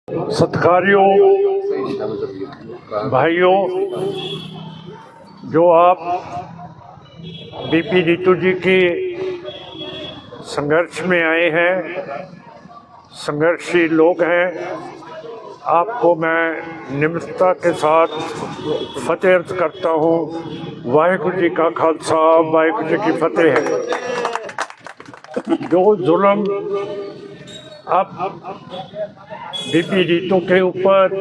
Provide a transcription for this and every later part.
सत्कार्यों भाइयों, जो आप बीपी ऋतु जी के संघर्ष में आए हैं, संघर्षी लोग हैं, आपको मैं निम्रता के साथ फतेह अर्ज करता हूँ। वाहिगुरु जी का खालसा, वाहिगुरु जी की फतेह है। जो जुल्म अब बीपी ऋतु के ऊपर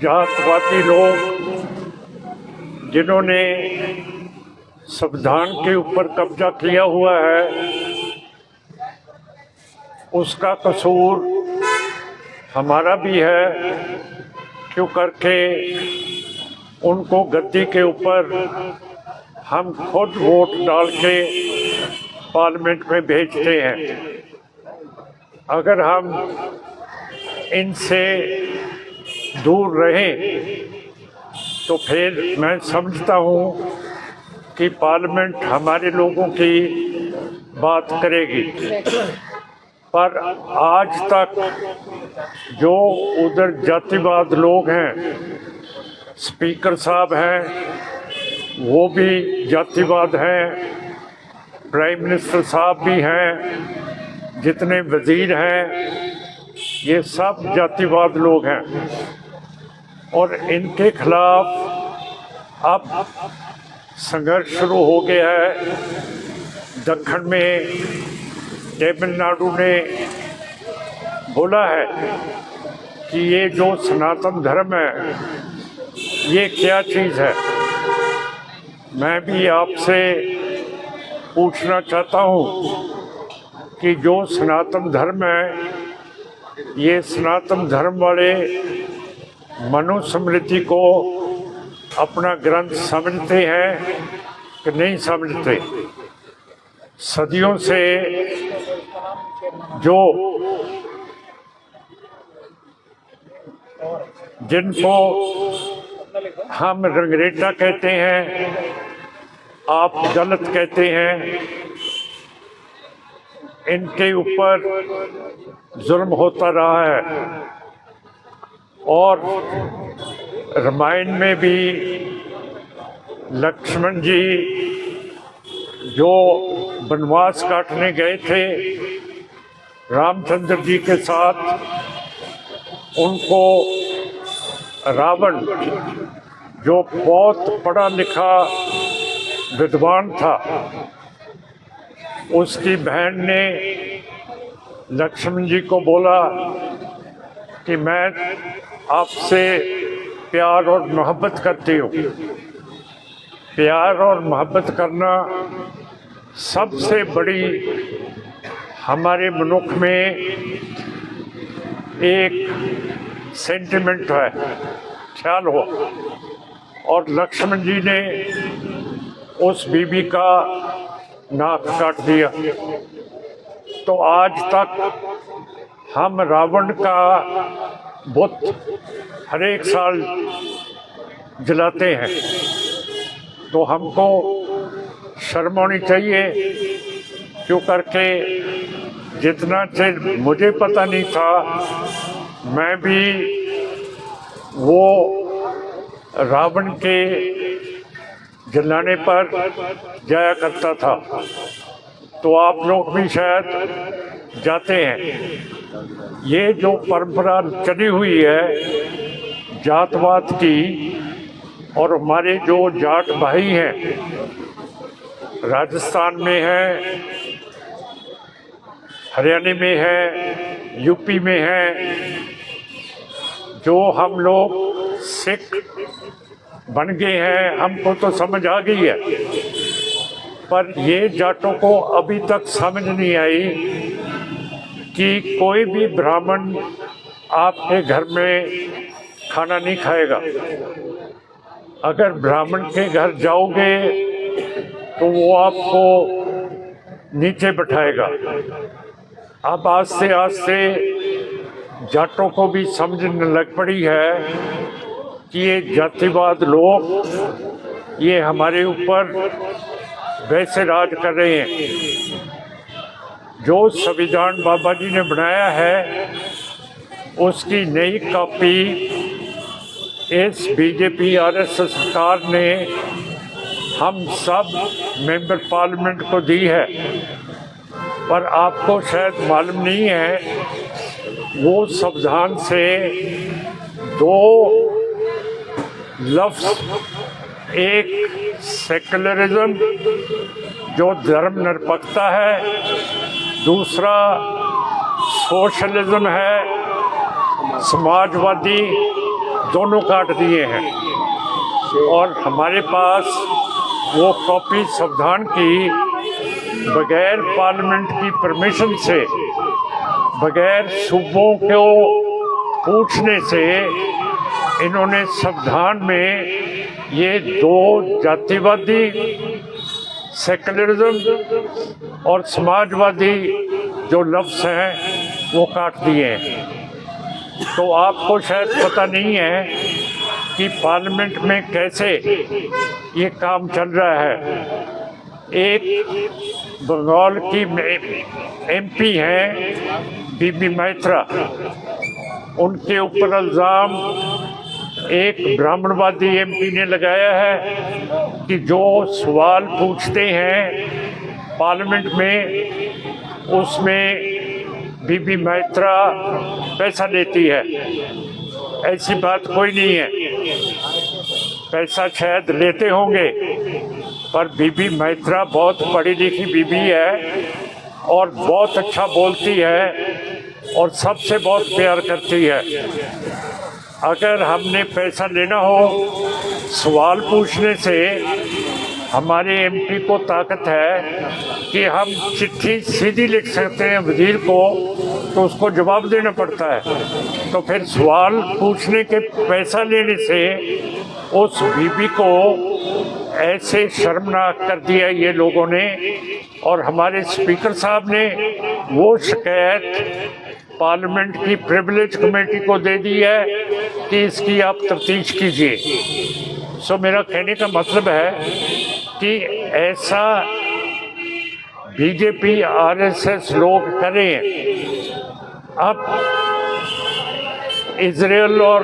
जातवादी लोग, जिन्होंने संविधान के ऊपर कब्जा किया हुआ है, उसका कसूर हमारा भी है। क्यों करके उनको गद्दी के ऊपर हम खुद वोट डाल के पार्लियामेंट में भेजते हैं। अगर हम इनसे दूर रहें तो फिर मैं समझता हूँ कि पार्लियामेंट हमारे लोगों की बात करेगी। पर आज तक जो उधर जातिवाद लोग हैं, स्पीकर साहब हैं, वो भी जातिवाद हैं, प्राइम मिनिस्टर साहब भी हैं, जितने वजीर हैं, ये सब जातिवाद लोग हैं। और इनके खिलाफ अब संघर्ष शुरू हो गया है। दक्षिण में तमिलनाडु ने बोला है कि ये जो सनातन धर्म है, ये क्या चीज़ है। मैं भी आपसे पूछना चाहता हूँ कि जो सनातन धर्म है, ये सनातन धर्म वाले मनुस्मृति को अपना ग्रंथ समझते हैं कि नहीं समझते। सदियों से जो जिनको हम रंगरेटा कहते हैं, आप दलित कहते हैं, इनके ऊपर जुल्म होता रहा है। और रामायण में भी लक्ष्मण जी जो वनवास काटने गए थे रामचंद्र जी के साथ, उनको रावण, जो बहुत पढ़ा लिखा विद्वान था, उसकी बहन ने लक्ष्मण जी को बोला कि मैं आपसे प्यार और मोहब्बत करती हूँ। प्यार और मोहब्बत करना सबसे बड़ी हमारे मनुष्य में एक सेंटिमेंट है, ख्याल हो। और लक्ष्मण जी ने उस बीबी का नाक काट दिया। तो आज तक हम रावण का बुत हर एक साल जलाते हैं। तो हमको शर्म होनी चाहिए। क्यों करके जितना चीज मुझे पता नहीं था, मैं भी वो रावण के जलाने पर जाया करता था। तो आप लोग भी शायद जाते हैं। ये जो परंपरा चली हुई है जातवाद की, और हमारे जो जाट भाई हैं, राजस्थान में है, हरियाणा में है, यूपी में है, जो हम लोग सिख बन गए हैं, हमको तो समझ आ गई है। पर ये जाटों को अभी तक समझ नहीं आई कि कोई भी ब्राह्मण आपके घर में खाना नहीं खाएगा। अगर ब्राह्मण के घर जाओगे तो वो आपको नीचे बैठाएगा। अब आस्ते आस्ते जाटों को भी समझने लग पड़ी है कि ये जातिवाद लोग ये हमारे ऊपर वैसे राज कर रहे हैं। जो संविधान बाबा जी ने बनाया है उसकी नई कॉपी इस बीजेपी आरएसएस सरकार ने हम सब मेंबर पार्लियामेंट को दी है, पर आपको शायद मालूम नहीं है वो संविधान से दो लफ्ज़, एक सेकुलरिज्म जो धर्म निरपेक्षता है, दूसरा सोशलिज्म है, समाजवादी, दोनों काट दिए हैं। और हमारे पास वो कॉपी संविधान की बगैर पार्लियामेंट की परमिशन से, बगैर सूबों को पूछने से इन्होंने संविधान में ये दो जातिवादी, सेकुलरिज्म और समाजवादी जो लफ्ज़ हैं वो काट दिए हैं। तो आपको शायद पता नहीं है कि पार्लियामेंट में कैसे ये काम चल रहा है। एक बंगाल की एमपी हैं बीबी मैत्रा, उनके ऊपर इल्ज़ाम एक ब्राह्मणवादी एमपी ने लगाया है कि जो सवाल पूछते हैं पार्लियामेंट में उसमें बीबी मैत्रा पैसा लेती है। ऐसी बात कोई नहीं है, पैसा शायद लेते होंगे, पर बीबी मैत्रा बहुत पढ़ी लिखी बीबी है और बहुत अच्छा बोलती है और सबसे बहुत प्यार करती है। अगर हमने पैसा लेना हो सवाल पूछने से, हमारे एमपी को ताकत है कि हम चिट्ठी सीधी लिख सकते हैं वज़ीर को, तो उसको जवाब देना पड़ता है। तो फिर सवाल पूछने के पैसा लेने से उस बीबी को ऐसे शर्मनाक कर दिया ये लोगों ने। और हमारे स्पीकर साहब ने वो शिकायत पार्लियामेंट की प्रिविलेज कमेटी को दे दी है कि इसकी आप तफ्तीश कीजिए। सो मेरा कहने का मतलब है कि ऐसा बीजेपी आरएसएस लोग करें। अब इजराइल और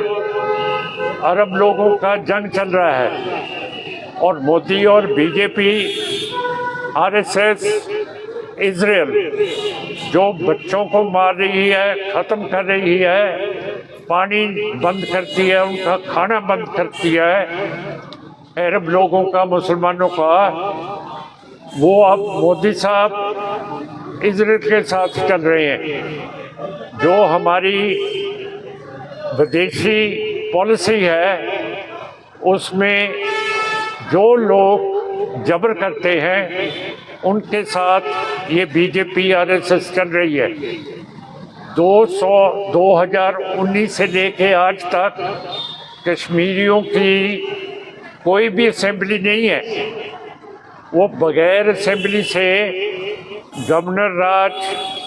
अरब लोगों का जंग चल रहा है और मोदी और बीजेपी आरएसएस इजराइल जो बच्चों को मार रही है, ख़त्म कर रही है, पानी बंद करती है, उनका खाना बंद करती है, अरब लोगों का, मुसलमानों का, वो अब मोदी साहब इजराइल के साथ चल रहे हैं। जो हमारी विदेशी पॉलिसी है उसमें जो लोग जबर करते हैं उनके साथ ये बीजेपी आरएसएस चल रही है। 2019 से लेके आज तक कश्मीरियों की कोई भी असेंबली नहीं है, वो बगैर असेंबली से गवर्नर राज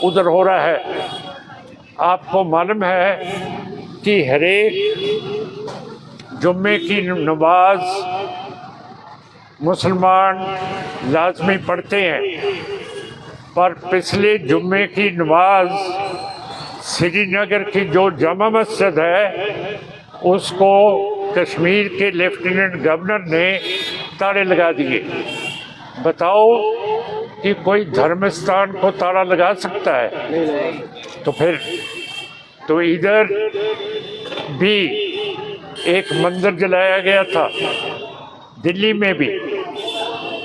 उधर हो रहा है। आपको मालूम है कि हरेक जुम्मे की नमाज मुसलमान लाजमी पढ़ते हैं, पर पिछले जुम्मे की नमाज श्रीनगर की जो जामा मस्जिद है उसको कश्मीर के लेफ्टिनेंट गवर्नर ने ताले लगा दिए। बताओ कि कोई धर्मस्थान को ताला लगा सकता है? तो फिर तो इधर भी एक मंदिर जलाया गया था, दिल्ली में भी।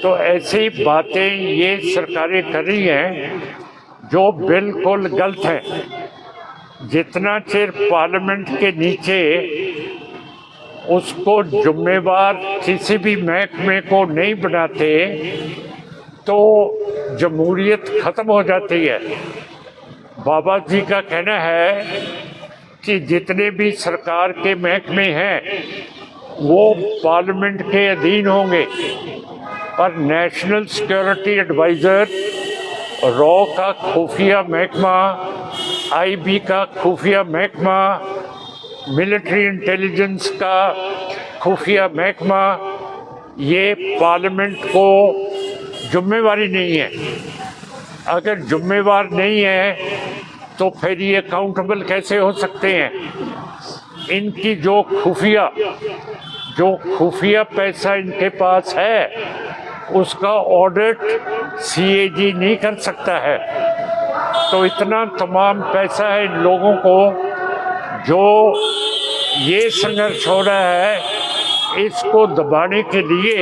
तो ऐसी बातें ये सरकारें कर रही हैं जो बिल्कुल गलत हैं। जितना चिर पार्लियामेंट के नीचे उसको जुम्मेवार किसी भी महकमे को नहीं बनाते तो जमहूरियत ख़त्म हो जाती है। बाबा जी का कहना है कि जितने भी सरकार के महकमे हैं वो पार्लियामेंट के अधीन होंगे, पर नेशनल सिक्योरिटी एडवाइज़र, रॉ का खुफिया महकमा, आईबी का खुफिया महकमा, मिलिट्री इंटेलिजेंस का खुफिया महकमा, ये पार्लियामेंट को जिम्मेवारी नहीं है। अगर जिम्मेवार नहीं है तो फिर ये अकाउंटेबल कैसे हो सकते हैं? इनकी जो खुफिया पैसा इनके पास है उसका ऑडिट सीएजी नहीं कर सकता है। तो इतना तमाम पैसा है इन लोगों को, जो ये संघर्ष हो रहा है इसको दबाने के लिए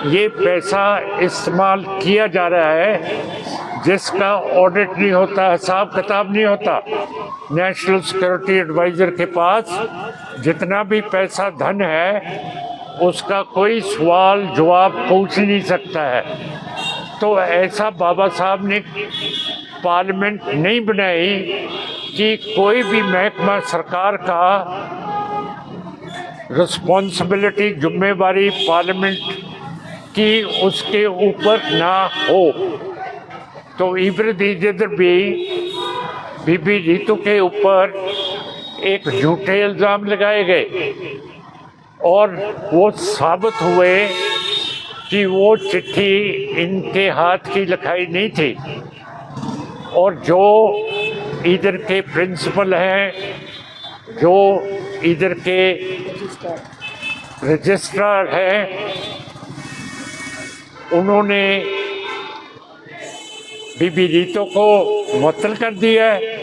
ये पैसा इस्तेमाल किया जा रहा है, जिसका ऑडिट नहीं होता, हिसाब किताब नहीं होता। नेशनल सिक्योरिटी एडवाइज़र के पास जितना भी पैसा धन है उसका कोई सवाल जवाब पूछ नहीं सकता है। तो ऐसा बाबा साहब ने पार्लियामेंट नहीं बनाई कि कोई भी महकमा सरकार का रिस्पॉन्सिबिलिटी, जिम्मेवारी पार्लियामेंट की उसके ऊपर ना हो। तो इधर भी बीबी रीतू के ऊपर एक झूठे इल्ज़ाम लगाए गए और वो साबित हुए कि वो चिट्ठी इनके हाथ की लिखाई नहीं थी। और जो इधर के प्रिंसिपल हैं, जो इधर के रजिस्ट्रार हैं, उन्होंने बीबी रीतू को मुअत्तल कर दिया है।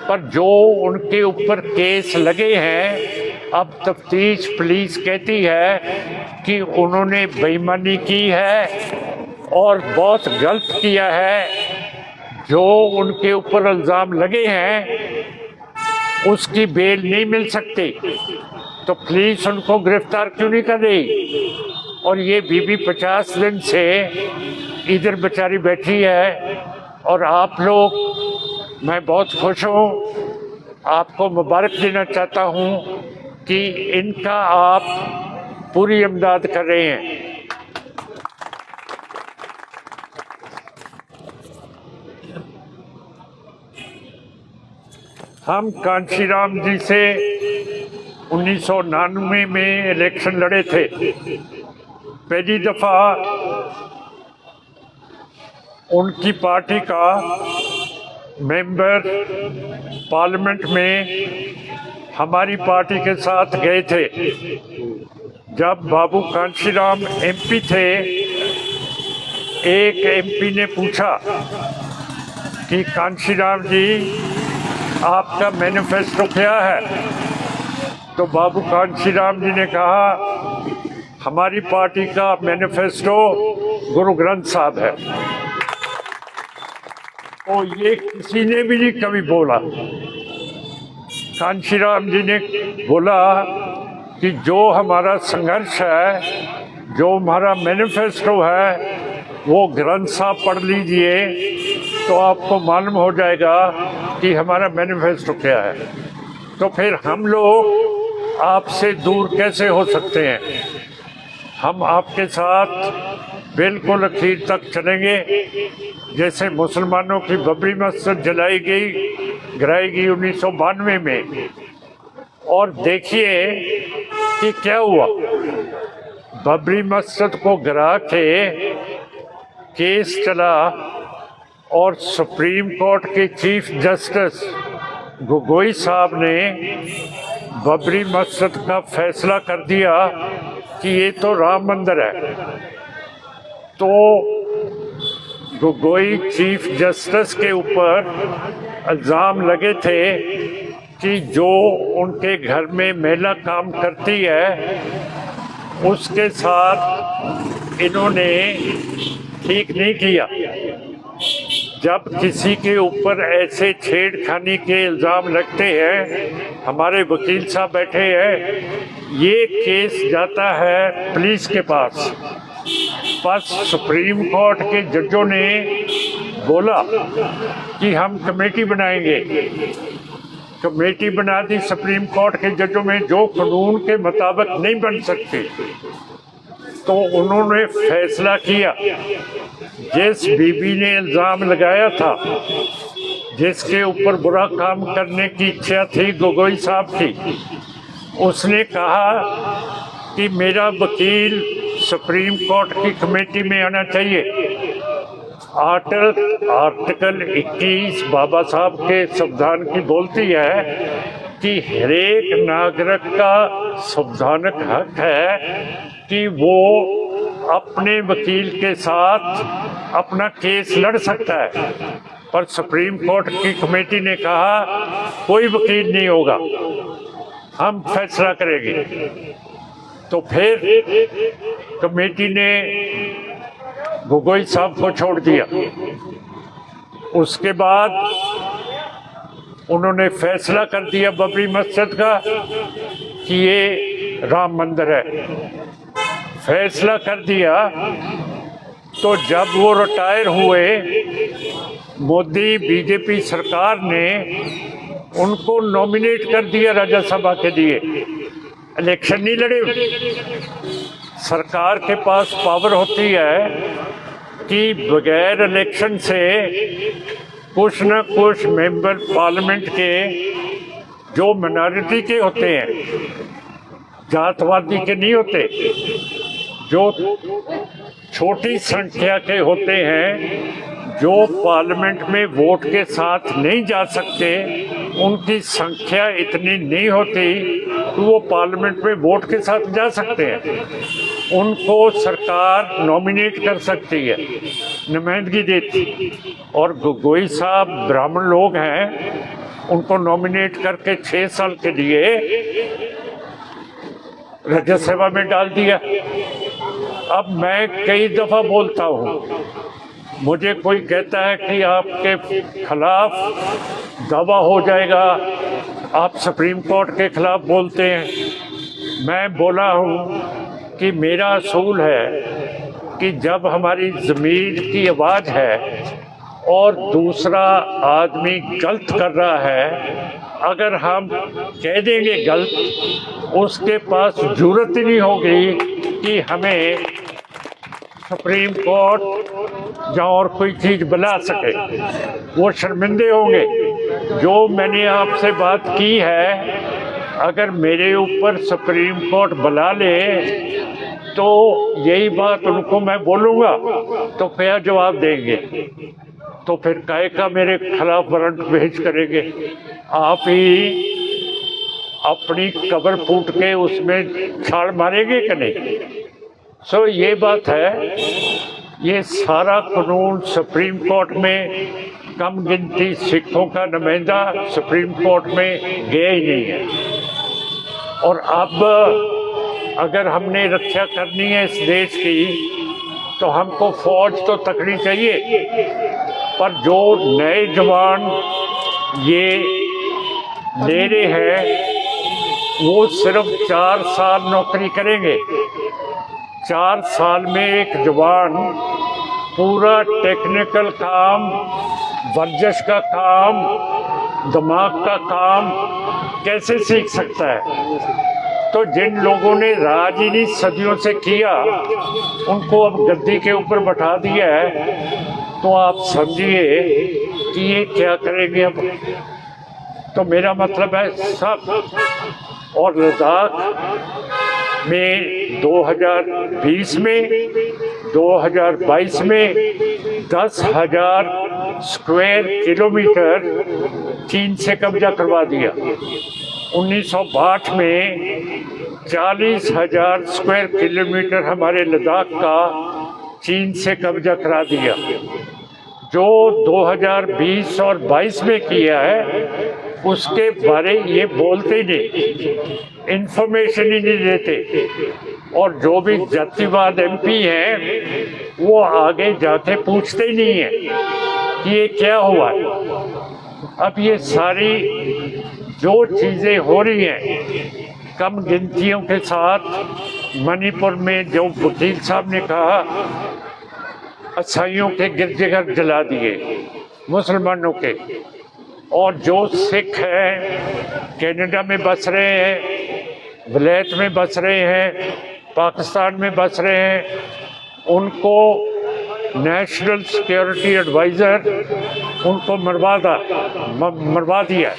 पर जो उनके ऊपर केस लगे हैं, अब तफ्तीश पुलिस कहती है कि उन्होंने बेईमानी की है और बहुत गलत किया है। जो उनके ऊपर इल्ज़ाम लगे हैं उसकी बेल नहीं मिल सकती, तो पुलिस उनको गिरफ्तार क्यों नहीं कर रही? और ये बीबी 50 दिन से इधर बेचारी बैठी है। और आप लोग, मैं बहुत खुश हूँ, आपको मुबारक देना चाहता हूँ कि इनका आप पूरी इमदाद कर रहे हैं। हम कांशीराम जी से 1999 में इलेक्शन लड़े थे। पहली दफ़ा उनकी पार्टी का मेंबर पार्लियामेंट में हमारी पार्टी के साथ गए थे। जब बाबू कांशीराम एमपी थे, एक एमपी ने पूछा कि कांशीराम जी आपका मैनिफेस्टो क्या है? तो बाबू कांशीराम जी ने कहा हमारी पार्टी का मैनिफेस्टो गुरु ग्रंथ साहब है। तो ये किसी ने भी नहीं कभी बोला। कांशीराम जी ने बोला कि जो हमारा संघर्ष है, जो हमारा मैनिफेस्टो है, वो ग्रंथ साहब पढ़ लीजिए तो आपको मालूम हो जाएगा कि हमारा मैनिफेस्टो क्या है। तो फिर हम लोग आपसे दूर कैसे हो सकते हैं? हम आपके साथ बिल्कुल आखिर तक चलेंगे। जैसे मुसलमानों की बबरी मस्जिद गिराई गई 1992 में, और देखिए कि क्या हुआ। बबरी मस्जिद को गिरा के केस चला और सुप्रीम कोर्ट के चीफ जस्टिस गोगोई साहब ने बबरी मस्जिद का फैसला कर दिया कि ये तो राम मंदिर है। तो गोगोई चीफ जस्टिस के ऊपर इल्ज़ाम लगे थे कि जो उनके घर में महिला काम करती है उसके साथ इन्होंने ठीक नहीं किया। जब किसी के ऊपर ऐसे छेड़खानी के इल्ज़ाम लगते हैं, हमारे वकील साहब बैठे हैं, ये केस जाता है पुलिस के पास। बस सुप्रीम कोर्ट के जजों ने बोला कि हम कमेटी बनाएंगे। कमेटी बना दी सुप्रीम कोर्ट के जजों में, जो कानून के मुताबिक नहीं बन सकते। तो उन्होंने फैसला किया, जिस बीबी ने इल्ज़ाम लगाया था, जिसके ऊपर बुरा काम करने की इच्छा थी गोगोई साहब की, उसने कहा कि मेरा वकील सुप्रीम कोर्ट की कमेटी में आना चाहिए। आर्टिकल 21 बाबा साहब के संविधान की बोलती है कि हर एक नागरिक का संवैधानिक हक है कि वो अपने वकील के साथ अपना केस लड़ सकता है। पर सुप्रीम कोर्ट की कमेटी ने कहा कोई वकील नहीं होगा, हम फैसला करेंगे। तो फिर कमेटी ने गोगोई साहब को छोड़ दिया। उसके बाद उन्होंने फैसला कर दिया बाबरी मस्जिद का कि ये राम मंदिर है। फैसला कर दिया तो जब वो रिटायर हुए, मोदी बीजेपी सरकार ने उनको नॉमिनेट कर दिया राज्यसभा के लिए। इलेक्शन नहीं लड़े। सरकार के पास पावर होती है कि बगैर इलेक्शन से कुछ न कुछ मेंबर पार्लियामेंट के जो मिनॉरिटी के होते हैं, जातवादी के नहीं होते, जो छोटी संख्या के होते हैं, जो पार्लियामेंट में वोट के साथ नहीं जा सकते, उनकी संख्या इतनी नहीं होती कि वो पार्लियामेंट में वोट के साथ जा सकते हैं। उनको सरकार नॉमिनेट कर सकती है, नुमाइंदगी देती। और गोगोई साहब ब्राह्मण लोग हैं, उनको नॉमिनेट करके 6 साल के लिए राज्यसभा में डाल दिया। अब मैं कई दफ़ा बोलता हूँ, मुझे कोई कहता है कि आपके खिलाफ दावा हो जाएगा, आप सुप्रीम कोर्ट के खिलाफ बोलते हैं। मैं बोला हूँ कि मेरा असूल है कि जब हमारी ज़मीर की आवाज़ है और दूसरा आदमी गलत कर रहा है, अगर हम कह देंगे गलत, उसके पास जरूरत ही नहीं होगी कि हमें सुप्रीम कोर्ट या और कोई चीज़ बुला सके। वो शर्मिंदे होंगे। जो मैंने आपसे बात की है, अगर मेरे ऊपर सुप्रीम कोर्ट बुला ले तो यही बात उनको मैं बोलूँगा तो क्या जवाब देंगे? तो फिर काहे का मेरे खिलाफ वारंट पेश करेंगे? आप ही अपनी कब्र फूट के उसमें छाल मारेंगे कि नहीं? सो ये बात है, ये सारा कानून सुप्रीम कोर्ट में कम गिनती सिखों का नुमाइंदा सुप्रीम कोर्ट में गया ही नहीं है। और अब अगर हमने रक्षा करनी है इस देश की तो हमको फौज तो तकड़ी चाहिए, पर जो नए जवान ये ले रहे हैं वो सिर्फ 4 साल नौकरी करेंगे। 4 साल में एक जवान पूरा टेक्निकल काम, वर्जिश का काम, दिमाग का काम कैसे सीख सकता है? तो जिन लोगों ने राज ही नहीं सदियों से किया, उनको अब गद्दी के ऊपर बैठा दिया है, तो आप समझिए कि ये क्या करेंगे अब। तो मेरा मतलब है सब। और लद्दाख में 2020 में 2022 में 10,000 स्क्वायर किलोमीटर चीन से कब्जा करवा दिया। 1962 में 40,000 स्क्वायर किलोमीटर हमारे लद्दाख का चीन से कब्जा करा दिया। जो 2020 और 22 में किया है उसके बारे ये बोलते ही नहीं, इन्फॉर्मेशन ही नहीं देते। और जो भी जातिवाद एमपी हैं वो आगे जाके पूछते ही नहीं है कि ये क्या हुआ। अब ये सारी जो चीज़ें हो रही हैं कम गिनतियों के साथ, मणिपुर में जो वकील साहब ने कहा ईसाइयों के गिरजाघर जला दिए, मुसलमानों के, और जो सिख हैं कनाडा में बस रहे हैं, विलायत में बस रहे हैं, पाकिस्तान में बस रहे हैं, उनको नेशनल सिक्योरिटी एडवाइज़र उनको मरवा दिया।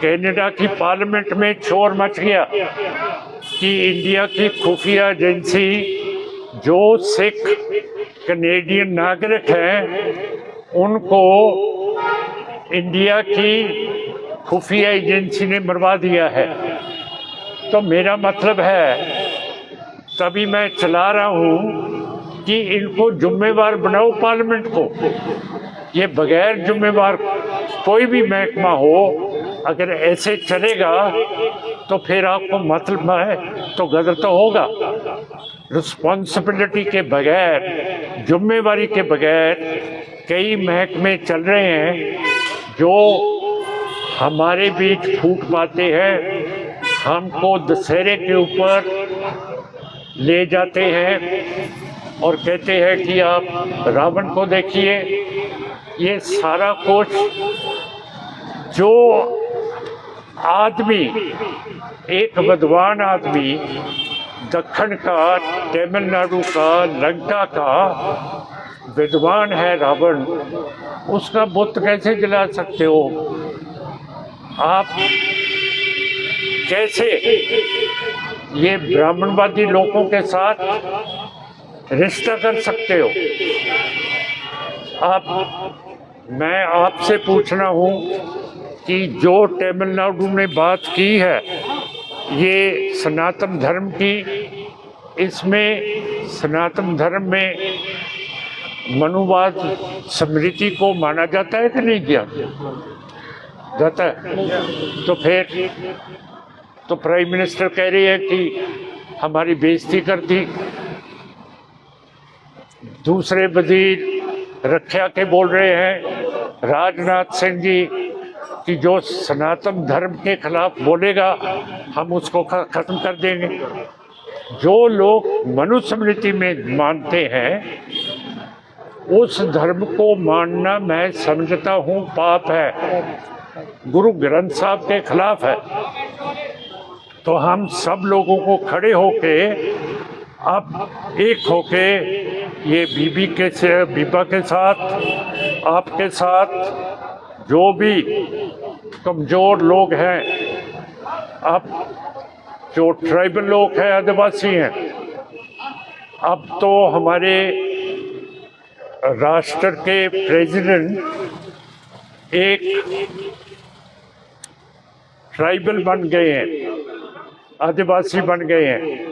कनाडा की पार्लियामेंट में शोर मच गया कि इंडिया की खुफिया एजेंसी जो सिख कनेडियन नागरिक हैं उनको इंडिया की खुफिया एजेंसी ने मरवा दिया है। तो मेरा मतलब है, तभी मैं चला रहा हूँ कि इनको जिम्मेवार बनाओ पार्लियामेंट को। ये बगैर जिम्मेवार कोई भी महकमा हो, अगर ऐसे चलेगा तो फिर आपको मतलब है तो गलत तो होगा। रिस्पॉन्सिबिलिटी के बगैर, जिम्मेवारी के बगैर कई महकमे चल रहे हैं जो हमारे बीच फूट पाते हैं, हमको दशहरे के ऊपर ले जाते हैं और कहते हैं कि आप रावण को देखिए। ये सारा कुछ जो आदमी, एक विद्वान आदमी दक्षिण का, तमिलनाडु का, लंका का विद्वान है रावण, उसका बुत कैसे जला सकते हो आप? कैसे ये ब्राह्मणवादी लोगों के साथ रिश्ता कर सकते हो आप? मैं आपसे पूछना हूँ कि जो तमिलनाडु ने बात की है ये सनातन धर्म की, इसमें सनातन धर्म में मनुवाद स्मृति को माना जाता है कि नहीं किया जाता है? तो फिर तो प्राइम मिनिस्टर कह रही है कि हमारी बेइज्जती कर दी। दूसरे वजीर रक्षा के बोल रहे हैं राजनाथ सिंह जी कि जो सनातन धर्म के खिलाफ बोलेगा हम उसको खत्म कर देंगे। जो लोग मनुस्मृति में मानते हैं उस धर्म को मानना मैं समझता हूँ पाप है, गुरु ग्रंथ साहब के खिलाफ है। तो हम सब लोगों को खड़े होके अब एक होके ये बीबा के साथ, आपके साथ, जो भी कमज़ोर लोग हैं, अब जो ट्राइबल लोग हैं, आदिवासी हैं, अब तो हमारे राष्ट्र के प्रेसिडेंट एक ट्राइबल बन गए हैं, आदिवासी बन गए हैं।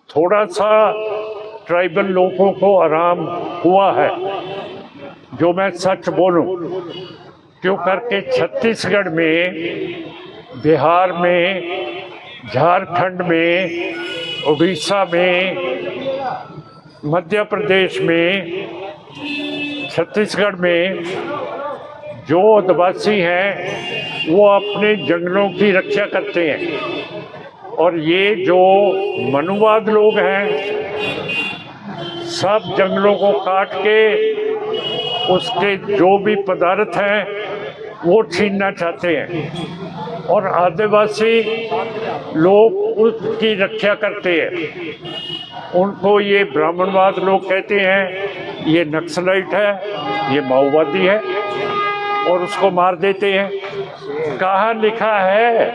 थोड़ा सा ट्राइबल लोगों को आराम हुआ है, जो मैं सच बोलूं, क्यों करके छत्तीसगढ़ में, बिहार में, झारखंड में, उड़ीसा में, मध्य प्रदेश में, छत्तीसगढ़ में जो आदिवासी हैं वो अपने जंगलों की रक्षा करते हैं। और ये जो मनुवाद लोग हैं सब जंगलों को काट के उसके जो भी पदार्थ हैं वो छीनना चाहते हैं और आदिवासी लोग उसकी रक्षा करते हैं। उनको ये ब्राह्मणवाद लोग कहते हैं, ये नक्सलाइट है, ये माओवादी है और उसको मार देते हैं। कहाँ लिखा है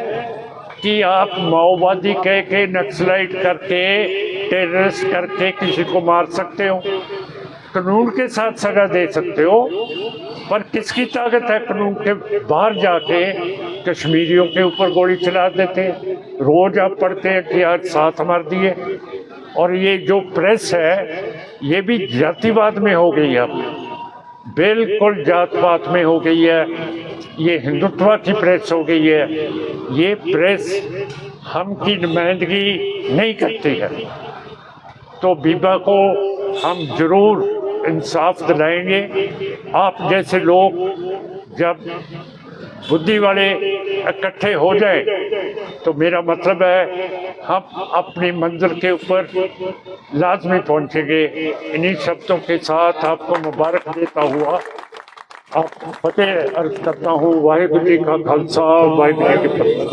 कि आप माओवादी कह के, नक्सलाइट करके, टेररिस्ट करके किसी को मार सकते हो, कानून के साथ सजा दे सकते हो, पर किसकी ताकत है कानून के बाहर जाके कश्मीरियों के ऊपर गोली चला देते हैं। रोज आप पढ़ते हैं कि आज 7 मार दिए। और ये जो प्रेस है ये भी जातिवाद में हो गई है, अब बिल्कुल जात पात में हो गई है, ये हिंदुत्व की प्रेस हो गई है। ये प्रेस हम की नुमाइंदगी नहीं करती है। तो बीबा को हम जरूर इंसाफ दिलाएंगे। आप जैसे लोग जब बुद्धि वाले इकट्ठे हो जाए तो मेरा मतलब है हम अपनी मंजिल के ऊपर लाजमी पहुंचेंगे। इन्हीं शब्दों के साथ आपको मुबारक देता हुआ आप फतेह अर्ज करता हूँ। वाहिगुरू जी का खालसा, वाहिगुरू जी की फतेह।